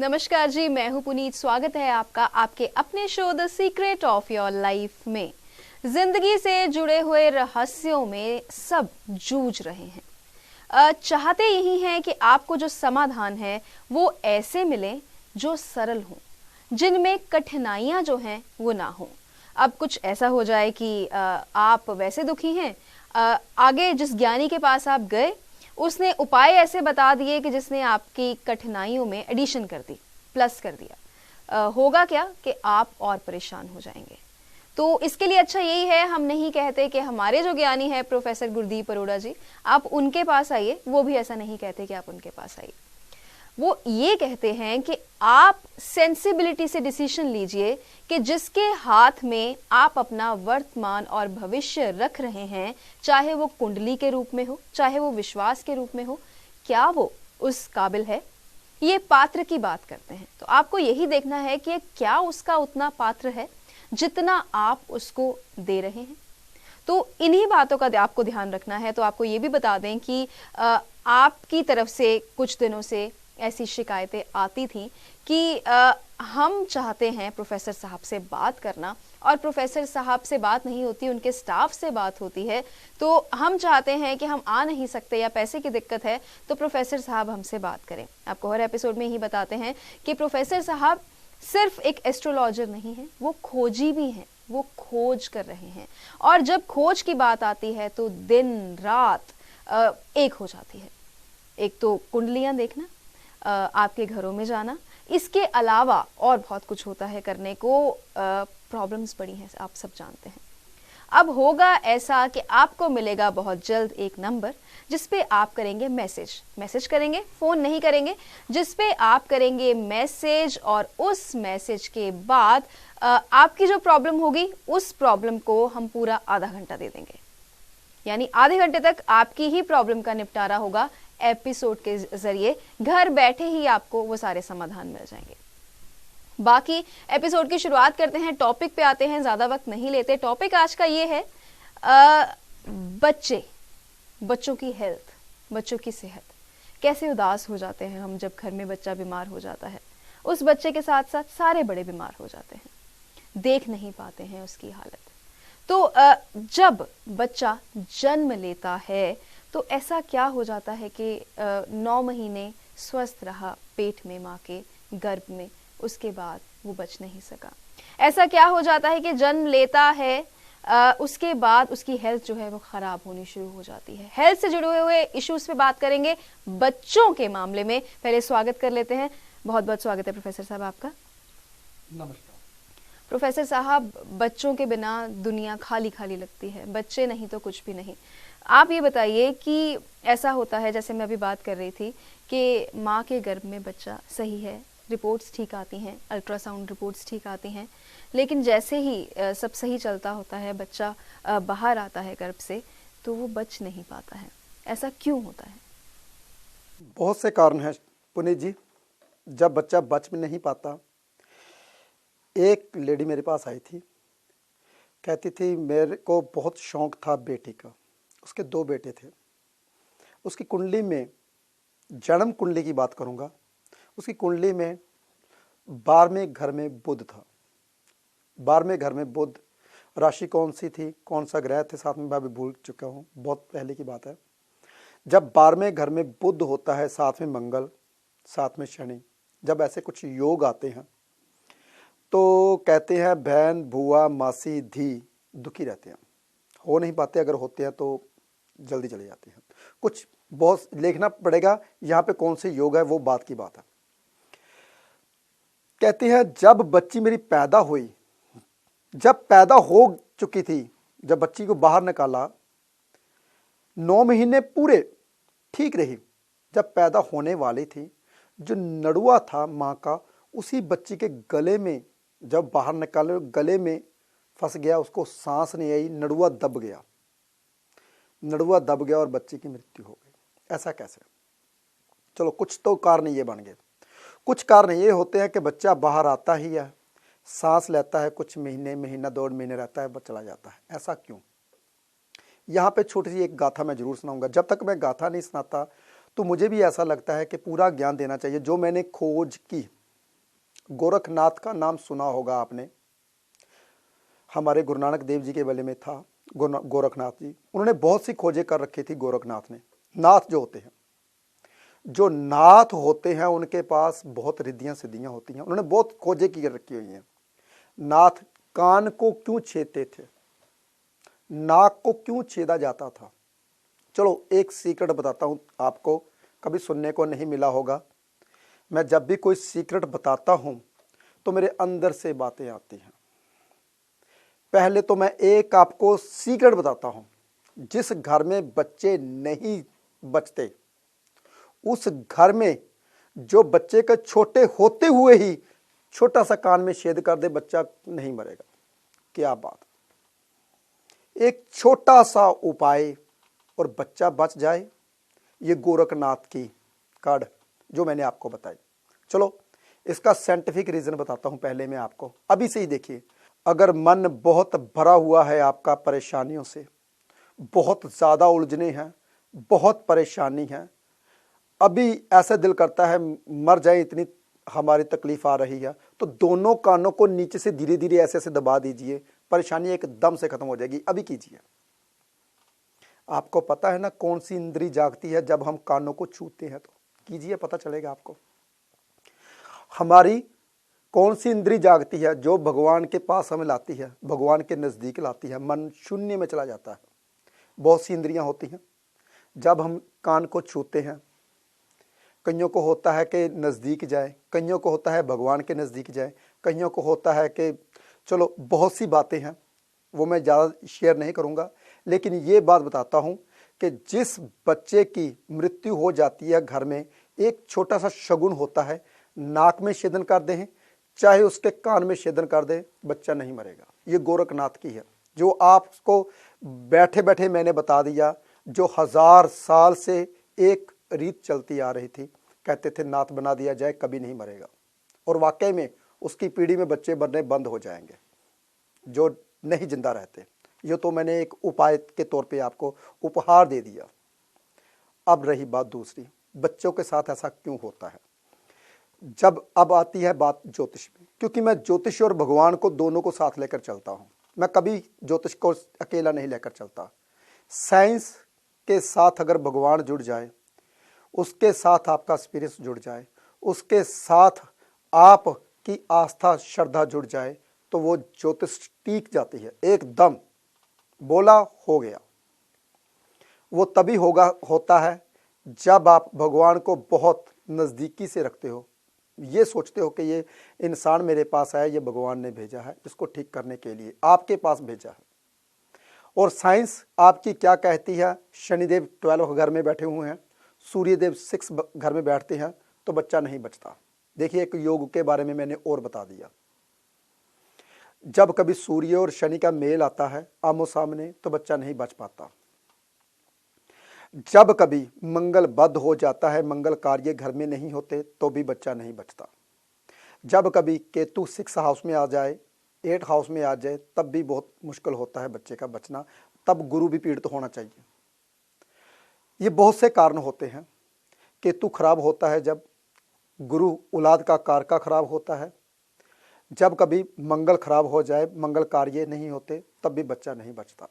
नमस्कार जी, मैं हूं पुनीत। स्वागत है आपका आपके अपने show the secret of your life में। जिंदगी से जुड़े हुए रहस्यों में सब जूझ रहे हैं, चाहते यही हैं कि आपको जो समाधान है वो ऐसे मिले जो सरल हो, जिनमें कठिनाइयां जो हैं वो ना हो। अब कुछ ऐसा हो जाए कि आप वैसे दुखी हैं, आगे जिस ज्ञानी के पास आप गए उसने उपाय ऐसे बता दिए कि जिसने आपकी कठिनाइयों में एडिशन कर दी, प्लस कर दिया। होगा क्या कि आप और परेशान हो जाएंगे। तो इसके लिए अच्छा यही है, हम नहीं कहते कि हमारे जो ज्ञानी है प्रोफेसर गुरदीप अरोड़ा जी, आप उनके पास आइए। वो भी ऐसा नहीं कहते कि आप उनके पास आइए। वो ये कहते हैं कि आप सेंसिबिलिटी से डिसीजन लीजिए कि जिसके हाथ में आप अपना वर्तमान और भविष्य रख रहे हैं, चाहे वो कुंडली के रूप में हो, चाहे वो विश्वास के रूप में हो, क्या वो उस काबिल है। ये पात्र की बात करते हैं, तो आपको यही देखना है कि क्या उसका उतना पात्र है जितना आप उसको दे रहे हैं। तो इन्हीं बातों का आपको ध्यान रखना है। तो आपको ये भी बता दें कि आपकी तरफ से कुछ दिनों से ऐसी शिकायतें आती थी कि हम चाहते हैं प्रोफेसर साहब से बात करना, और प्रोफेसर साहब से बात नहीं होती, उनके स्टाफ से बात होती है। तो हम चाहते हैं कि हम आ नहीं सकते या पैसे की दिक्कत है, तो प्रोफेसर साहब हमसे बात करें। आपको हर एपिसोड में ही बताते हैं कि प्रोफेसर साहब सिर्फ एक एस्ट्रोलॉजर नहीं है, वो खोजी भी हैं, वो खोज कर रहे हैं। और जब खोज की बात आती है तो दिन रात एक हो जाती है। एक तो कुंडलियां देखना, आपके घरों में जाना, इसके अलावा और बहुत कुछ होता है करने को। प्रॉब्लम्स बड़ी हैं, आप सब जानते हैं। अब होगा ऐसा कि आपको मिलेगा बहुत जल्द एक नंबर जिस पे आप करेंगे मैसेज करेंगे, फोन नहीं करेंगे, जिस पे आप करेंगे मैसेज। और उस मैसेज के बाद आपकी जो प्रॉब्लम होगी उस प्रॉब्लम को हम पूरा आधा घंटा दे देंगे। यानी आधे घंटे तक आपकी ही प्रॉब्लम का निपटारा होगा एपिसोड के जरिए। घर बैठे ही आपको वो सारे समाधान मिल जाएंगे। बाकी एपिसोड की शुरुआत करते हैं, टॉपिक पे आते हैं, ज्यादा वक्त नहीं लेते। टॉपिक आज का ये है बच्चों की हेल्थ, बच्चों की सेहत। कैसे उदास हो जाते हैं हम जब घर में बच्चा बीमार हो जाता है। उस बच्चे के साथ साथ सारे बड़े बीमार हो जाते हैं, देख नहीं पाते हैं उसकी हालत। तो जब बच्चा जन्म लेता है तो ऐसा क्या हो जाता है कि 9 महीने स्वस्थ रहा पेट में माँ के गर्भ में, उसके बाद वो बच नहीं सका। ऐसा क्या हो जाता है कि जन्म लेता है, उसके बाद उसकी हेल्थ जो है वो खराब होनी शुरू हो जाती है। हेल्थ से जुड़े हुए इश्यूज पे बात करेंगे बच्चों के मामले में। पहले स्वागत कर लेते हैं। बहुत बहुत स्वागत है प्रोफेसर साहब आपका। नमस्कार प्रोफेसर साहब, बच्चों के बिना दुनिया खाली खाली लगती है, बच्चे नहीं तो कुछ भी नहीं। आप ये बताइए कि ऐसा होता है, जैसे मैं अभी बात कर रही थी कि माँ के गर्भ में बच्चा सही है, रिपोर्ट्स ठीक आती हैं, अल्ट्रासाउंड रिपोर्ट्स ठीक आती हैं, लेकिन जैसे ही सब सही चलता होता है, बच्चा बाहर आता है गर्भ से, तो वो बच नहीं पाता है। ऐसा क्यों होता है? बहुत से कारण हैं पुनीत जी। जब बच्चा बच में नहीं पाता, एक लेडी मेरे पास आई थी, कहती थी मेरे को बहुत शौक था बेटी का। उसके 2 बेटे थे। उसकी कुंडली में, जन्म कुंडली की बात करूंगा, उसकी कुंडली में 12वें घर में बुध था। 12वें घर में बुध, राशि कौन सी थी, कौन सा ग्रह थे, साथ में मैं भी भूल चुका हूँ, बहुत पहले की बात है। जब 12वें घर में बुध होता है, साथ में मंगल, साथ में शनि, जब ऐसे कुछ योग आते हैं तो कहते हैं बहन, बुआ, मासी, धी दुखी रहते हैं, हो नहीं पाते, अगर होते हैं तो जल्दी चले जाते हैं। कुछ बहुत लिखना पड़ेगा यहाँ पे कौन से योग है, वो बात की बात है। कहते हैं जब बच्ची मेरी पैदा हुई, जब पैदा हो चुकी थी, जब बच्ची को बाहर निकाला, 9 महीने पूरे ठीक रही। जब पैदा होने वाली थी, जो नड़ुआ था माँ का, उसी बच्ची के गले में जब बाहर निकाले, गले में फंस गया, उसको सांस नहीं आई, नड़ुआ दब गया, नड़ुआ दब गया और बच्चे की मृत्यु हो गई। ऐसा कैसे? चलो कुछ तो कारण ये बन गए। कुछ कारण ये होते हैं कि बच्चा बाहर आता ही है, सांस लेता है, कुछ महीने, महीना 2 महीने रहता है, बस चला जाता है। ऐसा क्यों? यहाँ पे छोटी सी एक गाथा मैं जरूर सुनाऊंगा। जब तक मैं गाथा नहीं सुनाता तो मुझे भी ऐसा लगता है कि पूरा ज्ञान देना चाहिए। जो मैंने खोज की, गोरखनाथ का नाम सुना होगा आपने, हमारे गुरु नानक देव जी के बेले में था गोरखनाथ जी। उन्होंने बहुत सी खोजें कर रखी थी गोरखनाथ ने। नाथ जो होते हैं, जो नाथ होते हैं, उनके पास बहुत रिद्धियां सिद्धियां होती हैं। उन्होंने बहुत खोजें की रखी हुई हैं। नाथ कान को क्यों छेदते थे, नाक को क्यों छेदा जाता था। चलो एक सीक्रेट बताता हूं आपको, कभी सुनने को नहीं मिला होगा। मैं जब भी कोई सीक्रेट बताता हूं तो मेरे अंदर से बातें आती हैं। पहले तो मैं एक आपको सीक्रेट बताता हूं। जिस घर में बच्चे नहीं बचते, उस घर में जो बच्चे का छोटे होते हुए ही छोटा सा कान में छेद कर दे, बच्चा नहीं मरेगा। क्या बात, एक छोटा सा उपाय और बच्चा बच जाए। ये गोरखनाथ की कार्ड जो मैंने आपको बताई। चलो इसका साइंटिफिक रीजन बताता हूं पहले मैं आपको। अभी से ही देखिए, अगर मन बहुत भरा हुआ है आपका परेशानियों से, बहुत ज्यादा उलझने हैं, बहुत परेशानी है, अभी ऐसा दिल करता है मर जाए, इतनी हमारी तकलीफ आ रही है, तो दोनों कानों को नीचे से धीरे धीरे ऐसे ऐसे दबा दीजिए, परेशानी एकदम से खत्म हो जाएगी। अभी कीजिए। आपको पता है ना कौन सी इंद्री जागती है जब हम कानों को छूते हैं, तो कीजिए, पता चलेगा आपको। हमारी कौन सी इंद्री जागती है जो भगवान के पास हमें लाती है, भगवान के नजदीक लाती है, मन शून्य में चला जाता है। बहुत सी इंद्रियां होती हैं। जब हम कान को छूते हैं, कईयों को होता है कि नज़दीक जाए, कईयों को होता है भगवान के नज़दीक जाए, कईयों को होता है कि चलो, बहुत सी बातें हैं, वो मैं ज़्यादा शेयर नहीं करूँगा। लेकिन ये बात बताता हूँ कि जिस बच्चे की मृत्यु हो जाती है घर में, एक छोटा सा शगुन होता है, नाक में छेदन कर दें चाहे उसके कान में छेदन कर दे, बच्चा नहीं मरेगा। ये गोरखनाथ की है, जो आपको बैठे बैठे मैंने बता दिया, जो 1000 साल से एक रीत चलती आ रही थी। कहते थे नाथ बना दिया जाए, कभी नहीं मरेगा। और वाकई में उसकी पीढ़ी में बच्चे बनने बंद हो जाएंगे जो नहीं जिंदा रहते। ये तो मैंने एक उपाय के तौर पे आपको उपहार दे दिया। अब रही बात दूसरी, बच्चों के साथ ऐसा क्यों होता है। जब अब आती है बात ज्योतिष में, क्योंकि मैं ज्योतिष और भगवान को दोनों को साथ लेकर चलता हूं। मैं कभी ज्योतिष को अकेला नहीं लेकर चलता। साइंस के साथ अगर भगवान जुड़ जाए, उसके साथ आपका स्पिरिट जुड़ जाए, उसके साथ आपकी आस्था श्रद्धा जुड़ जाए, तो वो ज्योतिष टीक जाती है एकदम। बोला हो गया। वो तभी होता है जब आप भगवान को बहुत नज़दीकी से रखते हो, ये सोचते हो कि ये इंसान मेरे पास आया, ये भगवान ने भेजा है, इसको ठीक करने के लिए आपके पास भेजा है। और साइंस आपकी क्या कहती है, शनिदेव 12 घर में बैठे हुए हैं, सूर्यदेव 6 घर में बैठते हैं, तो बच्चा नहीं बचता। देखिए, एक योग के बारे में मैंने और बता दिया। जब कभी सूर्य और शनि का मेल आता है आमो सामने, तो बच्चा नहीं बच पाता। जब कभी मंगल बद्ध हो जाता है, मंगल कार्य घर में नहीं होते, तो भी बच्चा नहीं बचता। जब कभी केतु 6 हाउस में आ जाए, 8 हाउस में आ जाए, तब भी बहुत मुश्किल होता है बच्चे का बचना। तब गुरु भी पीड़ित होना चाहिए। ये बहुत से कारण होते हैं। केतु खराब होता है जब, गुरु औलाद का कारका खराब होता है। जब कभी मंगल खराब हो जाए, मंगल कार्य नहीं होते, तब भी बच्चा नहीं बचता।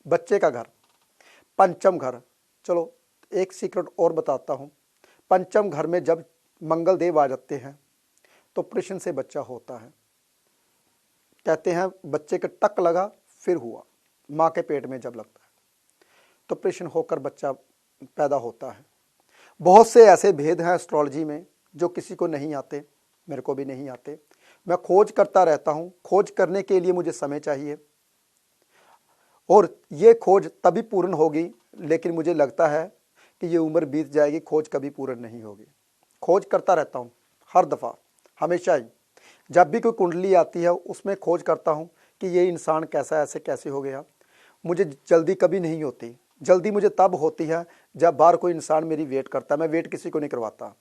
बच्चे का घर, पंचम घर। चलो एक सीक्रेट और बताता हूँ। पंचम घर में जब मंगल देव आ जाते हैं, तो ऑपरेशन से बच्चा होता है। कहते हैं बच्चे के टक लगा फिर हुआ, माँ के पेट में जब लगता है तो ऑपरेशन होकर बच्चा पैदा होता है। बहुत से ऐसे भेद हैं एस्ट्रोलॉजी में जो किसी को नहीं आते, मेरे को भी नहीं आते। मैं खोज करता रहता हूँ। खोज करने के लिए मुझे समय चाहिए, और ये खोज तभी पूर्ण होगी, लेकिन मुझे लगता है कि ये उम्र बीत जाएगी, खोज कभी पूर्ण नहीं होगी। खोज करता रहता हूँ हर दफ़ा, हमेशा ही। जब भी कोई कुंडली आती है उसमें खोज करता हूँ कि ये इंसान कैसा, ऐसे कैसे हो गया। मुझे जल्दी कभी नहीं होती। जल्दी मुझे तब होती है जब बाहर कोई इंसान मेरी वेट करता है। मैं वेट किसी को नहीं करवाता,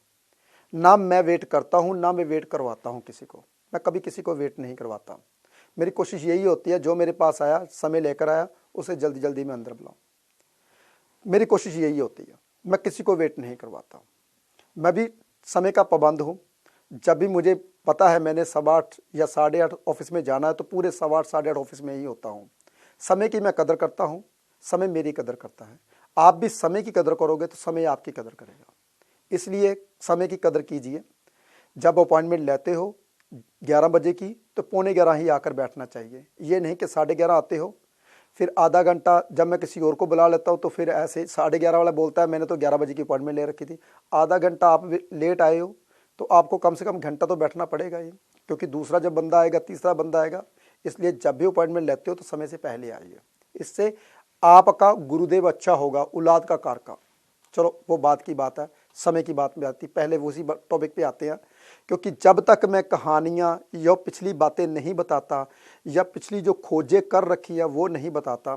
ना मैं वेट करता हूँ, ना मैं वेट करवाता हूँ किसी को। मैं कभी किसी को वेट नहीं करवाता। मेरी कोशिश यही होती है, जो मेरे पास आया, समय लेकर आया, उसे जल्दी जल्दी मैं अंदर बुलाऊं। मेरी कोशिश यही होती है। मैं किसी को वेट नहीं करवाता। मैं भी समय का पाबंद हूँ। जब भी मुझे पता है मैंने 8:15 या 8:30 ऑफिस में जाना है तो पूरे 8:15 8:30 ऑफिस में ही होता हूँ। समय की मैं कदर करता हूँ, समय मेरी कदर करता है। आप भी समय की कदर करोगे तो समय आपकी कदर करेगा। इसलिए समय की कदर कीजिए। जब अपॉइंटमेंट लेते हो 11 बजे की तो 11:15 ही आकर बैठना चाहिए। ये नहीं कि 11:30 आते हो, फिर आधा घंटा जब मैं किसी और को बुला लेता हूँ तो फिर ऐसे 11:30 वाला बोलता है मैंने तो 11 बजे की अपॉइंटमेंट ले रखी थी। आधा घंटा आप लेट आए हो तो आपको कम से कम घंटा तो बैठना पड़ेगा ही, क्योंकि दूसरा जब बंदा आएगा, तीसरा बंदा आएगा। इसलिए जब भी अपॉइंटमेंट लेते हो तो समय से पहले आइए। इससे आपका गुरुदेव अच्छा होगा, औलाद का कार का। चलो वो बात की बात है, समय की बात में आती। पहले वो उसी टॉपिक पे आते हैं, क्योंकि जब तक मैं कहानियाँ या पिछली बातें नहीं बताता या पिछली जो खोजें कर रखी है वो नहीं बताता,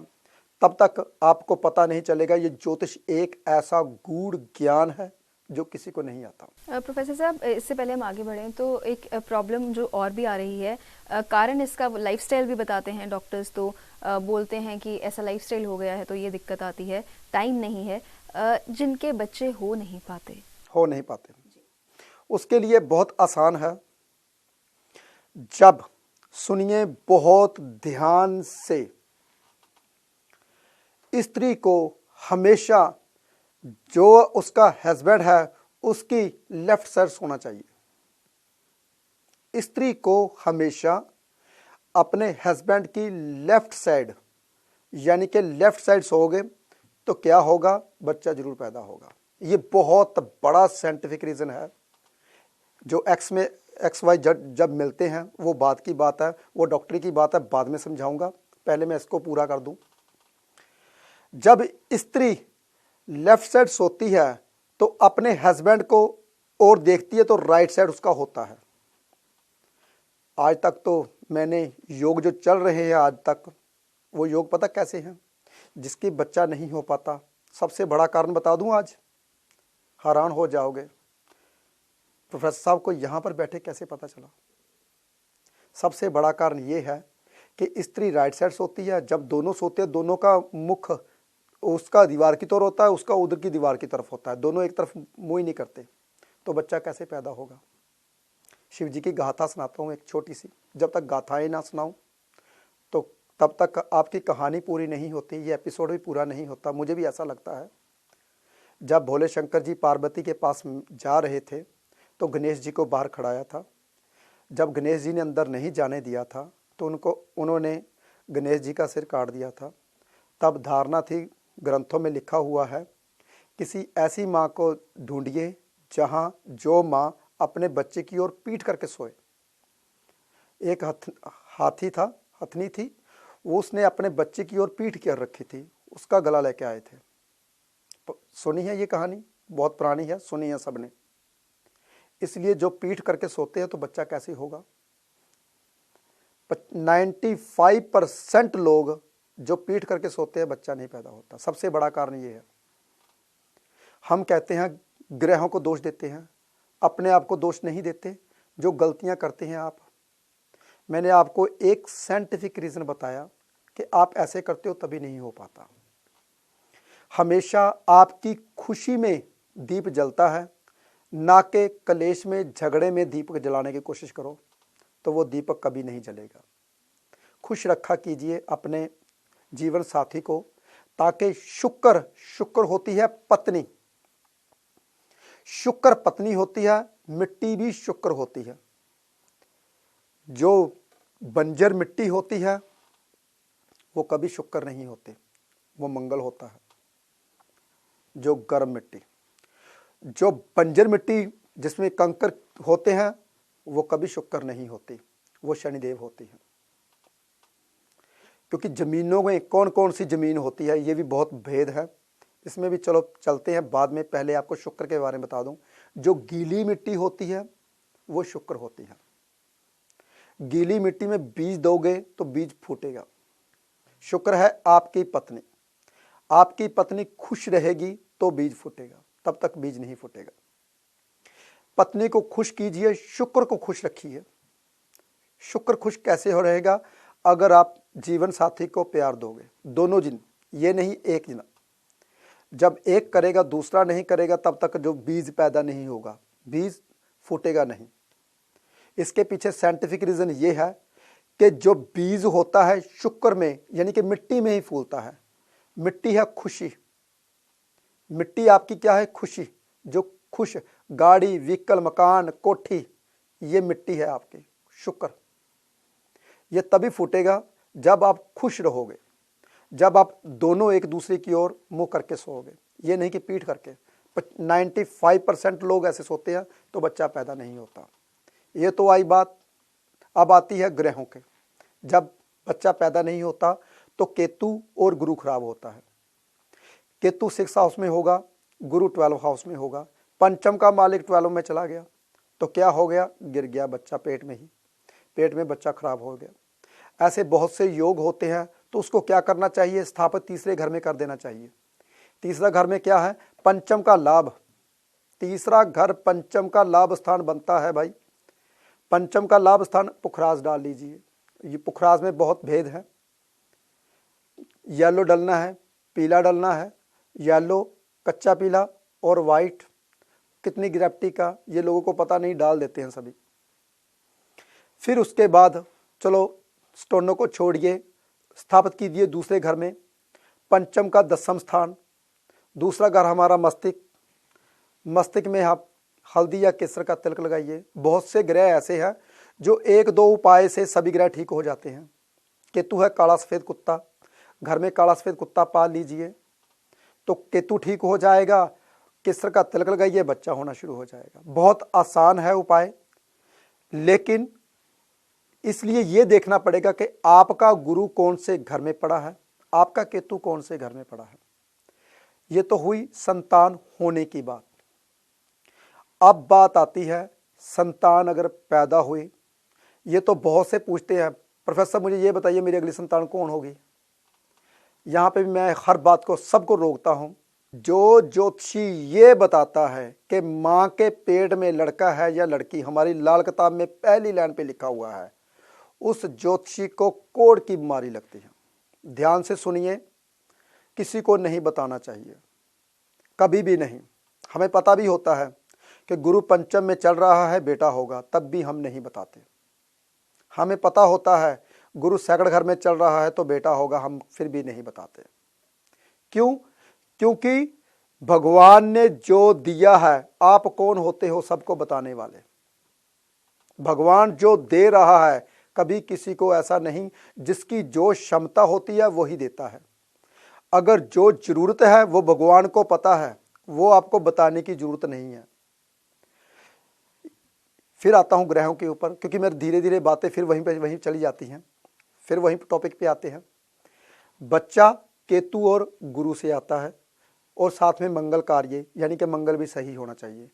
तब तक आपको पता नहीं चलेगा ये ज्योतिष एक ऐसा गूढ़ ज्ञान है जो किसी को नहीं आता। प्रोफेसर साहब, इससे पहले हम आगे बढ़ें तो एक प्रॉब्लम जो और भी आ रही है, कारण इसका लाइफस्टाइल भी बताते हैं डॉक्टर्स, तो बोलते हैं कि ऐसा लाइफस्टाइल हो गया है तो ये दिक्कत आती है, टाइम नहीं है, जिनके बच्चे हो नहीं पाते। उसके लिए बहुत आसान है। जब सुनिए बहुत ध्यान से, स्त्री को हमेशा जो उसका हस्बैंड है उसकी लेफ्ट साइड सोना चाहिए। स्त्री को हमेशा अपने हस्बैंड की लेफ्ट साइड, यानी कि लेफ्ट साइड सोओगे तो क्या होगा, बच्चा जरूर पैदा होगा। ये बहुत बड़ा साइंटिफिक रीजन है। जो एक्स वाई जब मिलते हैं वो बात की बात है, वो डॉक्टरी की बात है, बाद में समझाऊंगा। पहले मैं इसको पूरा कर दूं। जब स्त्री लेफ्ट साइड सोती है तो अपने हस्बैंड को और देखती है तो राइट साइड उसका होता है। आज तक तो मैंने योग जो चल रहे हैं आज तक, वो योग पता कैसे हैं, जिसकी बच्चा नहीं हो पाता। सबसे बड़ा कारण बता दूं आज, हैरान हो जाओगे। प्रोफेसर साहब को यहाँ पर बैठे कैसे पता चला? सबसे बड़ा कारण ये है कि स्त्री राइट साइड सोती है। जब दोनों सोते हैं, दोनों का मुख उसका दीवार की तरफ होता है, उसका उधर की दीवार की तरफ होता है, दोनों एक तरफ मुंह ही नहीं करते, तो बच्चा कैसे पैदा होगा? शिव जी की गाथा सुनाता हूँ एक छोटी सी। जब तक गाथाएं ना सुनाऊं तो तब तक आपकी कहानी पूरी नहीं होती, ये एपिसोड भी पूरा नहीं होता। मुझे भी ऐसा लगता है। जब भोले शंकर जी पार्वती के पास जा रहे थे तो गणेश जी को बाहर खड़ाया था। जब गणेश जी ने अंदर नहीं जाने दिया था तो उन्होंने गणेश जी का सिर काट दिया था। तब धारणा थी, ग्रंथों में लिखा हुआ है, किसी ऐसी माँ को ढूंढिए जहाँ जो माँ अपने बच्चे की ओर पीठ करके सोए। एक हथनी थी, वो उसने अपने बच्चे की ओर पीठ कर रखी थी, उसका गला लेके आए थे। सुनी है ये कहानी, बहुत पुरानी है, सुनी है सबने। इसलिए जो पीठ करके सोते हैं तो बच्चा कैसे होगा? 95% लोग जो पीठ करके सोते हैं बच्चा नहीं पैदा होता। सबसे बड़ा कारण ये है। हम कहते हैं, ग्रहों को दोष देते हैं, अपने आप को दोष नहीं देते। जो गलतियां करते हैं आप, मैंने आपको एक साइंटिफिक रीजन बताया कि आप ऐसे करते हो तभी नहीं हो पाता। हमेशा आपकी खुशी में दीप जलता है, ना कि कलेश में, झगड़े में दीपक जलाने की कोशिश करो तो वो दीपक कभी नहीं जलेगा। खुश रखा कीजिए अपने जीवन साथी को, ताकि शुक्र होती है पत्नी, शुक्र पत्नी होती है, मिट्टी भी शुक्र होती है। जो बंजर मिट्टी होती है वो कभी शुक्र नहीं होते, वो मंगल होता है। जो गर्म मिट्टी, जो बंजर मिट्टी जिसमें कंकर होते हैं वो कभी शुक्र नहीं होती, वो शनिदेव होती है। क्योंकि जमीनों में कौन कौन सी जमीन होती है ये भी बहुत भेद है, इसमें भी चलो चलते हैं बाद में। पहले आपको शुक्र के बारे में बता दूं। जो गीली मिट्टी होती है वो शुक्र होती है। गीली मिट्टी में बीज दोगे तो बीज फूटेगा। शुक्र है आपकी पत्नी, आपकी पत्नी खुश रहेगी तो बीज फूटेगा, तब तक बीज नहीं फूटेगा। पत्नी को खुश कीजिए, शुक्र को खुश रखिए। शुक्र खुश कैसे हो रहेगा? अगर आप जीवन साथी को प्यार दोगे, दोनों जिन, ये नहीं एक जना। जब एक करेगा दूसरा नहीं करेगा तब तक जो बीज पैदा नहीं होगा, बीज फूटेगा नहीं। इसके पीछे साइंटिफिक रीज़न ये है कि जो बीज होता है शुक्र में यानी कि मिट्टी में ही फूलता है। मिट्टी है खुशी, मिट्टी आपकी क्या है? खुशी। जो खुश, गाड़ी, व्हीकल, मकान, कोठी, ये मिट्टी है आपकी, शुक्र। ये तभी फूटेगा जब आप खुश रहोगे, जब आप दोनों एक दूसरे की ओर मुंह करके सोओगे, ये नहीं कि पीठ करके। 95% लोग ऐसे सोते हैं तो बच्चा पैदा नहीं होता। ये तो आई बात। अब आती है ग्रहों के। जब बच्चा पैदा नहीं होता तो केतु और गुरु खराब होता है। केतु 6 हाउस में होगा, गुरु 12 हाउस में होगा। पंचम का मालिक 12 में चला गया तो क्या हो गया? गिर गया बच्चा पेट में ही, पेट में बच्चा खराब हो गया। ऐसे बहुत से योग होते हैं तो उसको क्या करना चाहिए? स्थापित तीसरे घर में कर देना चाहिए। तीसरा घर में क्या है? पंचम का लाभ। तीसरा घर पंचम का लाभ स्थान बनता है भाई। पंचम का लाभ स्थान पुखराज डाल लीजिए। ये पुखराज में बहुत भेद है। येलो डलना है, पीला डलना है। येलो, कच्चा पीला और वाइट। कितनी ग्रेविटी का ये लोगों को पता नहीं, डाल देते हैं सभी। फिर उसके बाद चलो स्टोनों को छोड़िए, स्थापित कीजिए दूसरे घर में। पंचम का 10वां स्थान। दूसरा घर हमारा मस्तिष्क। मस्तिष्क में आप हल्दी या केसर का तिलक लगाइए। बहुत से ग्रह ऐसे हैं जो 1-2 उपाय से सभी ग्रह ठीक हो जाते हैं। केतु है काला सफेद कुत्ता, घर में काला सफेद कुत्ता पाल लीजिए तो केतु ठीक हो जाएगा। केसर का तिलक लगाइए, बच्चा होना शुरू हो जाएगा। बहुत आसान है उपाय, लेकिन इसलिए यह देखना पड़ेगा कि आपका गुरु कौन से घर में पड़ा है, आपका केतु कौन से घर में पड़ा है। यह तो हुई संतान होने की बात। अब बात आती है संतान अगर पैदा हुई। ये तो बहुत से पूछते हैं, प्रोफेसर मुझे ये बताइए मेरी अगली संतान कौन होगी। यहाँ पे भी मैं हर बात को सबको रोकता हूँ। जो ज्योतिषी ये बताता है कि माँ के पेट में लड़का है या लड़की, हमारी लाल किताब में पहली लाइन पे लिखा हुआ है, उस ज्योतिषी को कोढ़ की बीमारी लगती है। ध्यान से सुनिए, किसी को नहीं बताना चाहिए, कभी भी नहीं। हमें पता भी होता है कि गुरु पंचम में चल रहा है, बेटा होगा, तब भी हम नहीं बताते। हमें पता होता है गुरु सैकड़ घर में चल रहा है तो बेटा होगा, हम फिर भी नहीं बताते। क्यों? क्योंकि भगवान ने जो दिया है, आप कौन होते हो सबको बताने वाले। भगवान जो दे रहा है, कभी किसी को ऐसा नहीं, जिसकी जो क्षमता होती है वही देता है। अगर जो जरूरत है वो भगवान को पता है, वो आपको बताने की जरूरत नहीं है। फिर आता हूं ग्रहों के ऊपर, क्योंकि मेरी धीरे धीरे बातें फिर वहीं चली जाती हैं, फिर वहीं टॉपिक पे आते हैं। बच्चा केतु और गुरु से आता है और साथ में मंगल कार्य, यानी कि मंगल भी सही होना चाहिए।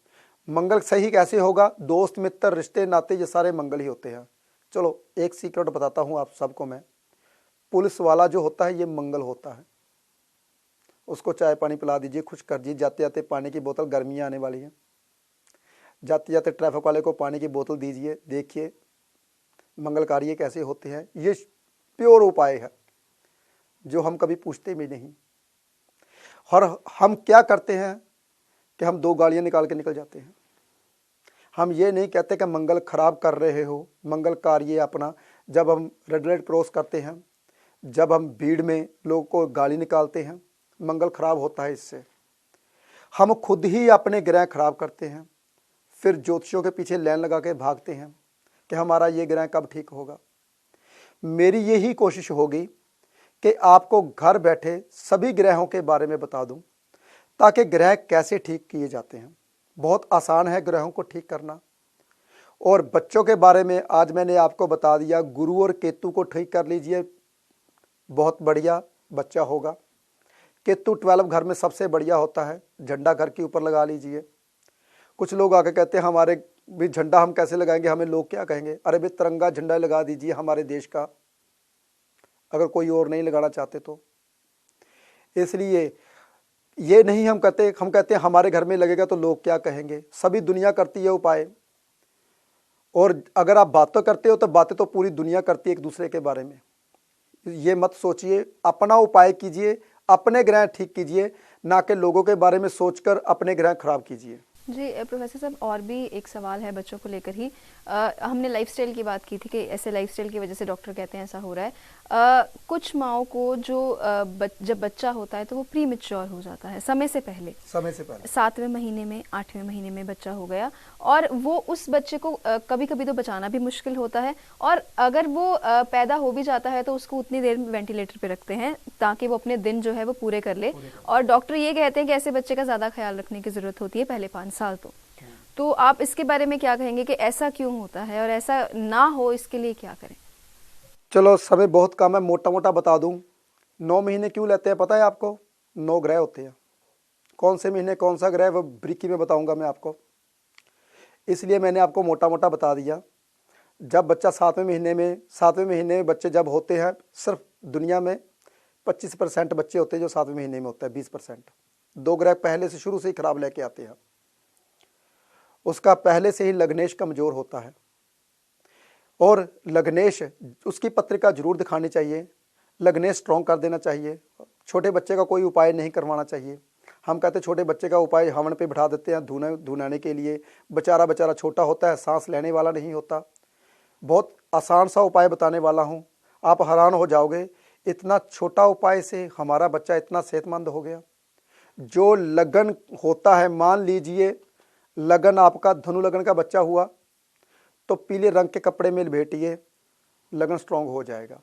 मंगल सही कैसे होगा? दोस्त मित्र रिश्ते नाते ये सारे मंगल ही होते हैं। चलो एक सीक्रेट बताता हूं आप सबको मैं। पुलिस वाला जो होता है ये मंगल होता है। उसको चाय पानी पिला दीजिए, खुश कर दीजिए। जाते जाते पानी की बोतल, गर्मियाँ आने वाली हैं, जाते जाते ट्रैफिक वाले को पानी की बोतल दीजिए। देखिए मंगल कार्य कैसे होते हैं। ये प्योर उपाय है जो हम कभी पूछते भी नहीं। और हम क्या करते हैं कि हम 2 गालियां निकाल के निकल जाते हैं। हम ये नहीं कहते कि मंगल खराब कर रहे हो। मंगल कार्य अपना, जब हम रेड लाइट क्रॉस करते हैं, जब हम भीड़ में लोगों को गाली निकालते हैं, मंगल खराब होता है। इससे हम खुद ही अपने ग्रह खराब करते हैं। फिर ज्योतिषियों के पीछे लाइन लगा के भागते हैं कि हमारा ये ग्रह कब ठीक होगा। मेरी यही कोशिश होगी कि आपको घर बैठे सभी ग्रहों के बारे में बता दूं, ताकि ग्रह कैसे ठीक किए जाते हैं। बहुत आसान है ग्रहों को ठीक करना। और बच्चों के बारे में आज मैंने आपको बता दिया। गुरु और केतु को ठीक कर लीजिए, बहुत बढ़िया बच्चा होगा। केतु 12 घर में सबसे बढ़िया होता है। झंडा घर के ऊपर लगा लीजिए। कुछ लोग आके कहते हैं हमारे भी झंडा हम कैसे लगाएंगे, हमें लोग क्या कहेंगे। अरे भाई तिरंगा झंडा लगा दीजिए हमारे देश का, अगर कोई और नहीं लगाना चाहते तो। इसलिए ये नहीं हम कहते हैं हमारे घर में लगेगा तो लोग क्या कहेंगे। सभी दुनिया करती है उपाय। और अगर आप बातें करते हो तो बातें तो पूरी दुनिया करती है एक दूसरे के बारे में। ये मत सोचिए, अपना उपाय कीजिए, अपने ग्रह ठीक कीजिए, ना कि लोगों के बारे में सोचकर अपने ग्रह खराब कीजिए। जी प्रोफेसर साहब, और भी एक सवाल है बच्चों को लेकर ही। हमने लाइफस्टाइल की बात की थी कि ऐसे लाइफस्टाइल की वजह से डॉक्टर कहते हैं ऐसा हो रहा है। कुछ माँओं को जो जब बच्चा होता है तो वो प्री मैच्योर हो जाता है, समय से पहले। 7वें महीने में, 8वें महीने में बच्चा हो गया, और वो उस बच्चे को कभी कभी तो बचाना भी मुश्किल होता है, और अगर वो पैदा हो भी जाता है तो उसको उतनी देर वेंटिलेटर पे रखते हैं ताकि वो अपने दिन जो है वो पूरे कर ले। और डॉक्टर ये कहते हैं कि ऐसे बच्चे का ज़्यादा ख्याल रखने की ज़रूरत होती है पहले 5 साल। तो आप इसके बारे में क्या कहेंगे कि ऐसा क्यों होता है, और ऐसा ना हो इसके लिए क्या करें? चलो, समय बहुत कम है, मोटा मोटा बता दूं। 9 महीने क्यों लेते हैं पता है आपको? 9 ग्रह होते हैं। कौन से महीने कौन सा ग्रह वो ब्रीकी में बताऊंगा मैं आपको, इसलिए मैंने आपको मोटा मोटा बता दिया। जब बच्चा 7वें महीने में बच्चे जब होते हैं, सिर्फ दुनिया में 25% बच्चे होते हैं जो 7वें महीने में होता है, 20%। 2 ग्रह पहले से शुरू से ही खराब लेके आते हैं। उसका पहले से ही लग्नेश कमजोर होता है, और लग्नेश, उसकी पत्रिका जरूर दिखानी चाहिए, लग्नेश स्ट्रॉन्ग कर देना चाहिए। छोटे बच्चे का कोई उपाय नहीं करवाना चाहिए। हम कहते हैं छोटे बच्चे का उपाय हवन पे बिठा देते हैं धुनाने के लिए। बेचारा छोटा होता है, सांस लेने वाला नहीं होता। बहुत आसान सा उपाय बताने वाला हूँ, आप हैरान हो जाओगे, इतना छोटा उपाय से हमारा बच्चा इतना सेहतमंद हो गया। जो लगन होता है, मान लीजिए लगन आपका धनु लगन का बच्चा हुआ तो पीले रंग के कपड़े में लपेटिए, लगन स्ट्रांग हो जाएगा।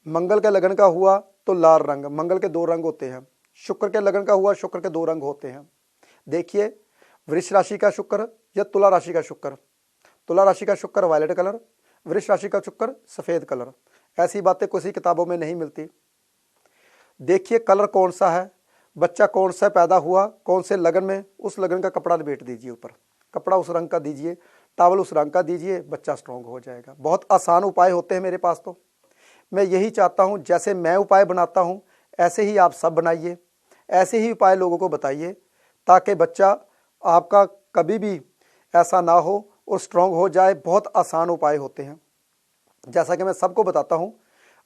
मंगल के लगन का हुआ तो लाल रंग, मंगल के 2 रंग होते हैं। शुक्र के लगन का हुआ, शुक्र के 2 रंग होते हैं। देखिए, वृष राशि का शुक्र या तुला राशि का शुक्र, तुला राशि का शुक्र वायलेट कलर, वृष राशि का शुक्र सफेद कलर। ऐसी बातें किसी किताबों में नहीं मिलती। देखिए कलर कौन सा है, बच्चा कौन सा पैदा हुआ, कौन से लगन में, उस लगन का कपड़ा लपेट दीजिए, ऊपर कपड़ा उस रंग का दीजिए, टावल उस रंग का दीजिए, बच्चा स्ट्रांग हो जाएगा। बहुत आसान उपाय होते हैं मेरे पास। तो मैं यही चाहता हूं, जैसे मैं उपाय बनाता हूं ऐसे ही आप सब बनाइए, ऐसे ही उपाय लोगों को बताइए, ताकि बच्चा आपका कभी भी ऐसा ना हो और स्ट्रांग हो जाए। बहुत आसान उपाय होते हैं, जैसा कि मैं सबको बताता हूं।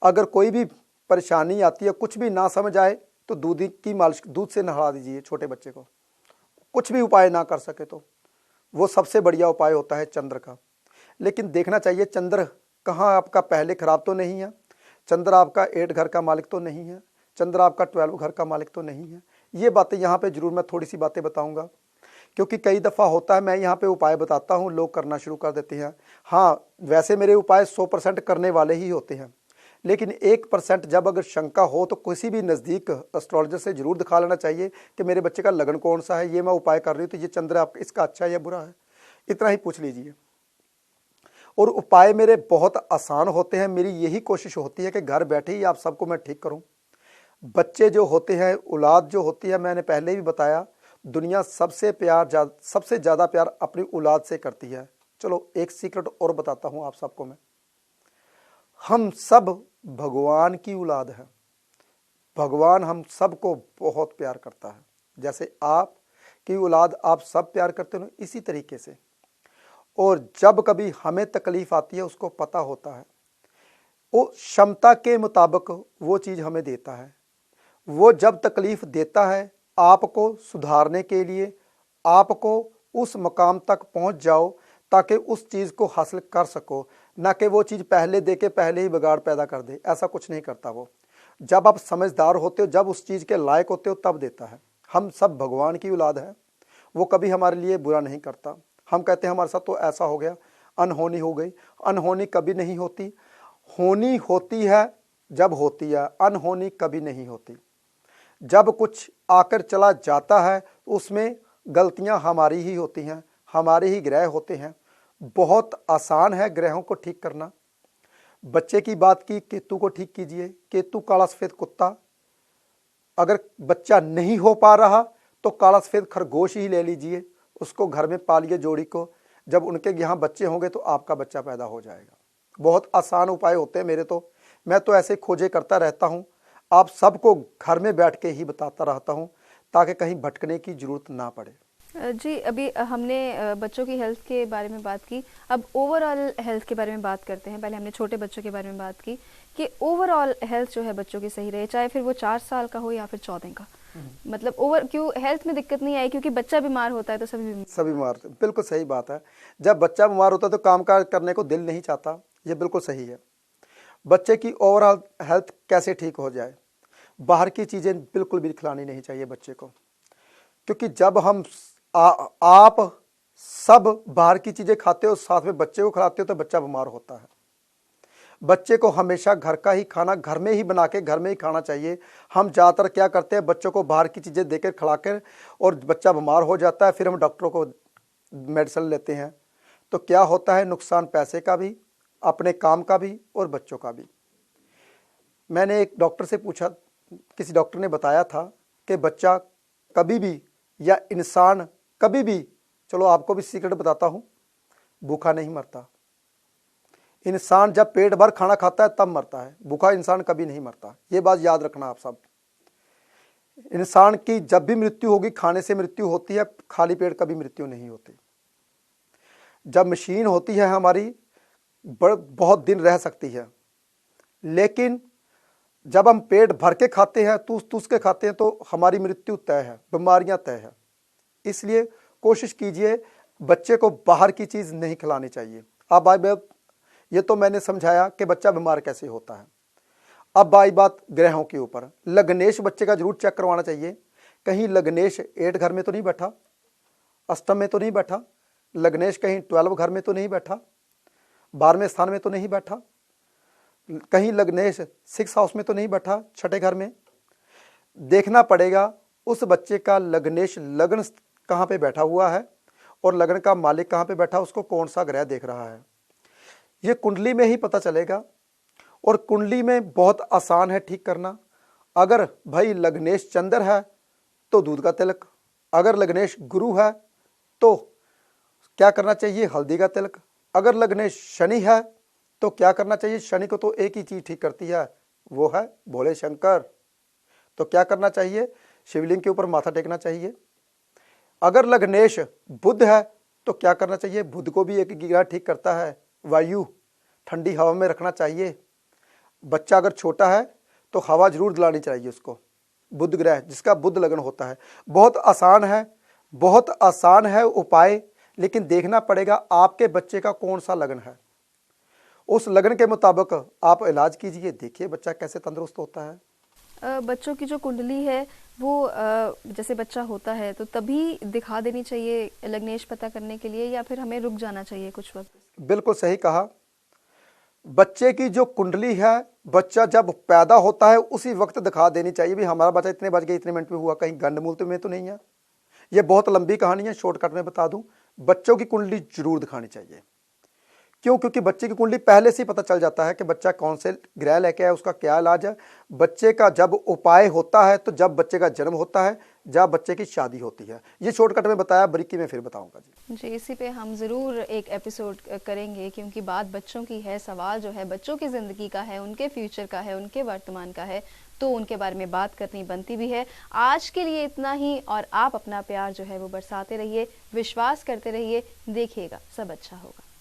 अगर कोई भी परेशानी आती है, कुछ भी ना समझ आए, तो दूध की मालिश, दूध से नहला दीजिए छोटे बच्चे को। कुछ भी उपाय ना कर सके तो वो सबसे बढ़िया उपाय होता है चंद्र का। लेकिन देखना चाहिए चंद्र कहाँ आपका पहले खराब तो नहीं है, चंद्र आपका 8 घर का मालिक तो नहीं है, चंद्र आपका 12 घर का मालिक तो नहीं है। ये बातें यहाँ पे जरूर मैं थोड़ी सी बातें बताऊंगा, क्योंकि कई दफ़ा होता है मैं यहाँ पे उपाय बताता हूँ, लोग करना शुरू कर देते हैं। हाँ, वैसे मेरे उपाय 100% करने वाले ही होते हैं, लेकिन 1% जब अगर शंका हो तो किसी भी नज़दीक एस्ट्रोलॉजर से जरूर दिखा लेना चाहिए कि मेरे बच्चे का लगन कौन सा है, ये मैं उपाय कर रही हूँ, तो ये चंद्र आपका इसका अच्छा है या बुरा है, इतना ही पूछ लीजिए। और उपाय मेरे बहुत आसान होते हैं। मेरी यही कोशिश होती है कि घर बैठे ही आप सबको मैं ठीक करूं। बच्चे जो होते हैं, औलाद जो होती है, मैंने पहले भी बताया, दुनिया सबसे ज़्यादा प्यार अपनी औलाद से करती है। चलो एक सीक्रेट और बताता हूं आप सबको मैं। हम सब भगवान की औलाद है, भगवान हम सबको बहुत प्यार करता है। जैसे आप की औलाद आप सब प्यार करते हो, इसी तरीके से। और जब कभी हमें तकलीफ आती है, उसको पता होता है, वो क्षमता के मुताबिक वो चीज़ हमें देता है। वो जब तकलीफ देता है आपको सुधारने के लिए, आपको उस मकाम तक पहुंच जाओ ताकि उस चीज़ को हासिल कर सको, ना कि वो चीज़ पहले दे के पहले ही बिगाड़ पैदा कर दे। ऐसा कुछ नहीं करता वो। जब आप समझदार होते हो, जब उस चीज़ के लायक होते हो, तब देता है। हम सब भगवान की औलाद है, वो कभी हमारे लिए बुरा नहीं करता। हम कहते हैं हमारे साथ तो ऐसा हो गया, अनहोनी हो गई। अनहोनी कभी नहीं होती, होनी होती है जब होती है, अनहोनी कभी नहीं होती। जब कुछ आकर चला जाता है तो उसमें गलतियां हमारी ही होती हैं, हमारे ही ग्रह होते हैं। बहुत आसान है ग्रहों को ठीक करना। बच्चे की बात की, केतु को ठीक कीजिए। केतु काला सफेद कुत्ता, अगर बच्चा नहीं हो पा रहा तो काला सफेद खरगोश ही ले लीजिए, उसको घर में पालिए जोड़ी को। जब उनके यहाँ बच्चे होंगे तो आपका बच्चा पैदा हो जाएगा। बहुत आसान उपाय होते हैं मेरे तो, मैं तो ऐसे खोजे करता रहता हूँ। आप सबको घर में बैठ के ही बताता रहता हूँ ताकि कहीं भटकने की जरूरत ना पड़े। जी, अभी हमने बच्चों की हेल्थ के बारे में बात की, अब ओवरऑल हेल्थ के बारे में बात करते हैं। पहले हमने छोटे बच्चों के बारे में बात की कि ओवरऑल हेल्थ जो है बच्चों की सही रहे, चाहे फिर वो 4 साल का हो या फिर 14 का, मतलब ओवर क्यों हेल्थ में दिक्कत नहीं आई, क्योंकि बच्चा बीमार होता है तो सभी बीमार, बिल्कुल सही बात है। जब बच्चा बीमार होता है तो कामकाज करने को दिल नहीं चाहता, ये बिल्कुल सही है। बच्चे की ओवरऑल हेल्थ कैसे ठीक हो जाए, बाहर की चीज़ें बिल्कुल भी खिलानी नहीं चाहिए बच्चे को, क्योंकि जब हम आप सब बाहर की चीज़ें खाते हो साथ में बच्चे को खिलाते हो तो बच्चा बीमार होता है। बच्चे को हमेशा घर का ही खाना घर में ही बना के घर में ही खाना चाहिए। हम ज़्यादातर क्या करते हैं, बच्चों को बाहर की चीज़ें देकर खिलाकर और बच्चा बीमार हो जाता है, फिर हम डॉक्टरों को मेडिसिन लेते हैं, तो क्या होता है, नुकसान पैसे का भी, अपने काम का भी और बच्चों का भी। मैंने एक डॉक्टर से पूछा, किसी डॉक्टर ने बताया था कि बच्चा कभी भी या इंसान कभी भी, चलो आपको भी सीक्रेट बताता हूँ, भूखा नहीं मरता। इंसान जब पेट भर खाना खाता है तब मरता है, भूखा इंसान कभी नहीं मरता। ये बात याद रखना आप सब। इंसान की जब भी मृत्यु होगी खाने से मृत्यु होती है, खाली पेट कभी मृत्यु नहीं होती। जब मशीन होती है हमारी बहुत दिन रह सकती है, लेकिन जब हम पेट भर के खाते हैं, तूस के खाते हैं, तो हमारी मृत्यु तय है, बीमारियां तय है। इसलिए कोशिश कीजिए बच्चे को बाहर की चीज़ नहीं खिलानी चाहिए। अब ये तो मैंने समझाया कि बच्चा बीमार कैसे होता है। अब आई बात ग्रहों के ऊपर। लग्नेश बच्चे का जरूर चेक करवाना चाहिए, कहीं लग्नेश 8 घर में तो नहीं बैठा, अष्टम में तो नहीं बैठा, लग्नेश कहीं 12 घर में तो नहीं बैठा, 12वें स्थान में तो नहीं बैठा, कहीं लग्नेश 6 हाउस में तो नहीं बैठा, 6ठे घर में। देखना पड़ेगा उस बच्चे का लग्नेश लग्न कहाँ पे बैठा हुआ है और लग्न का मालिक कहाँ पे बैठा, उसको कौन सा ग्रह देख रहा है, ये कुंडली में ही पता चलेगा। और कुंडली में बहुत आसान है ठीक करना। अगर भाई लग्नेश चंद्र है तो दूध का तिलक, अगर लग्नेश गुरु है तो क्या करना चाहिए, हल्दी का तिलक। अगर लग्नेश शनि है तो क्या करना चाहिए, शनि को तो एक ही चीज ठीक करती है, वो है भोले शंकर। तो क्या करना चाहिए, शिवलिंग के ऊपर माथा टेकना चाहिए। अगर लग्नेश बुध है तो क्या करना चाहिए, बुध को भी एक ग्रह ठीक करता है, वायु, ठंडी हवा में रखना चाहिए। बच्चा अगर छोटा है तो हवा जरूर दिलानी चाहिए उसको, बुध ग्रह जिसका बुध लगन होता है। बहुत आसान है उपाय, लेकिन देखना पड़ेगा आपके बच्चे का कौन सा लगन है, उस लगन के मुताबिक आप इलाज कीजिए, देखिए बच्चा कैसे तंदुरुस्त होता है। बच्चों की जो कुंडली है वो जैसे बच्चा होता है तो तभी दिखा देनी चाहिए लग्नेश पता करने के लिए, या फिर हमें रुक जाना चाहिए कुछ वक्त? बिल्कुल सही कहा। बच्चे की जो कुंडली है, बच्चा जब पैदा होता है उसी वक्त दिखा देनी चाहिए भी हमारा बच्चा इतने बज गए, इतने मिनट में हुआ, कहीं गंडमूल में तो नहीं है। ये बहुत लंबी कहानी है, शॉर्टकट में बता दूं, बच्चों की कुंडली जरूर दिखानी चाहिए। क्यों? क्योंकि बच्चे की कुंडली पहले से ही पता चल जाता है कि बच्चा कौन से ग्रह लेके आया, उसका क्या इलाज है। बच्चे का जब उपाय होता है तो जब बच्चे का जन्म होता है, जब बच्चे की शादी होती है। ये शॉर्टकट में बताया, बारीकी में फिर बताऊंगा जी। इसी पे हम ज़रूर एक एपिसोड करेंगे, क्योंकि बात बच्चों की है, सवाल जो है बच्चों की ज़िंदगी का है, उनके फ्यूचर का है, उनके वर्तमान का है, तो उनके बारे में बात करनी बनती भी है। आज के लिए इतना ही, और आप अपना प्यार जो है वो बरसाते रहिए, विश्वास करते रहिए, देखिएगा सब अच्छा होगा।